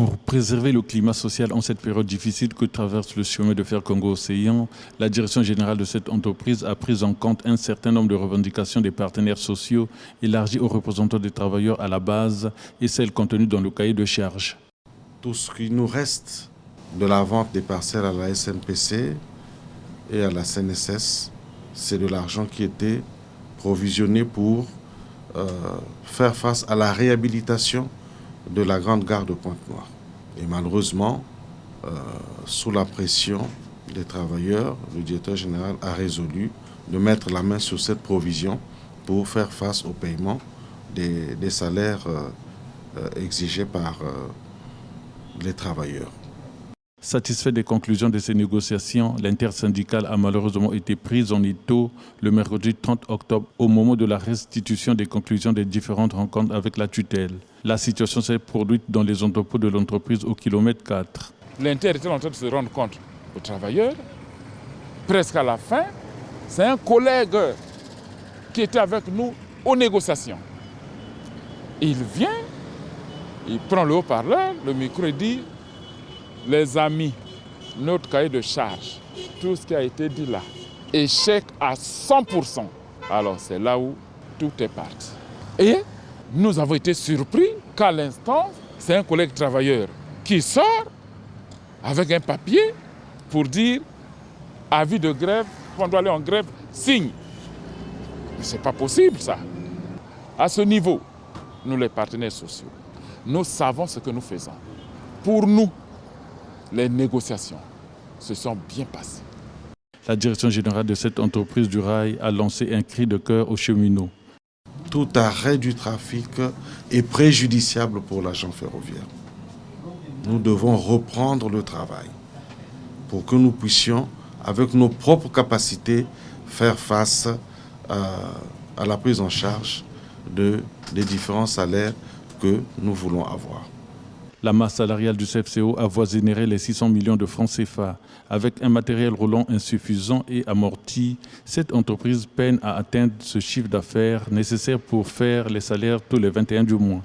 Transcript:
Pour préserver le climat social en cette période difficile que traverse le chemin de fer Congo-Océan, la direction générale de cette entreprise a pris en compte un certain nombre de revendications des partenaires sociaux élargies aux représentants des travailleurs à la base et celles contenues dans le cahier de charges. Tout ce qui nous reste de la vente des parcelles à la SNPC et à la CNSS, c'est de l'argent qui était provisionné pour faire face à la réhabilitation de la grande gare de Pointe-Noire. Et malheureusement, sous la pression des travailleurs, le directeur général a résolu de mettre la main sur cette provision pour faire face au paiement des salaires exigés par les travailleurs. Satisfait des conclusions de ces négociations, l'intersyndicale a malheureusement été prise en étau le mercredi 30 octobre au moment de la restitution des conclusions des différentes rencontres avec la tutelle. La situation s'est produite dans les entrepôts de l'entreprise au kilomètre 4. L'Inter était en train de se rendre compte aux travailleurs, presque à la fin, c'est un collègue qui était avec nous aux négociations. Il vient, il prend le haut-parleur, le micro et dit: les amis, notre cahier de charge, tout ce qui a été dit là, échec à 100%. Alors c'est là où tout est parti. Et nous avons été surpris qu'à l'instant, c'est un collègue travailleur qui sort avec un papier pour dire avis de grève, on doit aller en grève, signe. Mais ce n'est pas possible ça. À ce niveau, nous les partenaires sociaux, nous savons ce que nous faisons. Pour nous, les négociations se sont bien passées. La direction générale de cette entreprise du rail a lancé un cri de cœur aux cheminots. Tout arrêt du trafic est préjudiciable pour l'agent ferroviaire. Nous devons reprendre le travail pour que nous puissions, avec nos propres capacités, faire face à la prise en charge des différents salaires que nous voulons avoir. La masse salariale du CFCO avoisinerait les 600 millions de francs CFA. Avec un matériel roulant insuffisant et amorti, cette entreprise peine à atteindre ce chiffre d'affaires nécessaire pour faire les salaires tous les 21 du mois.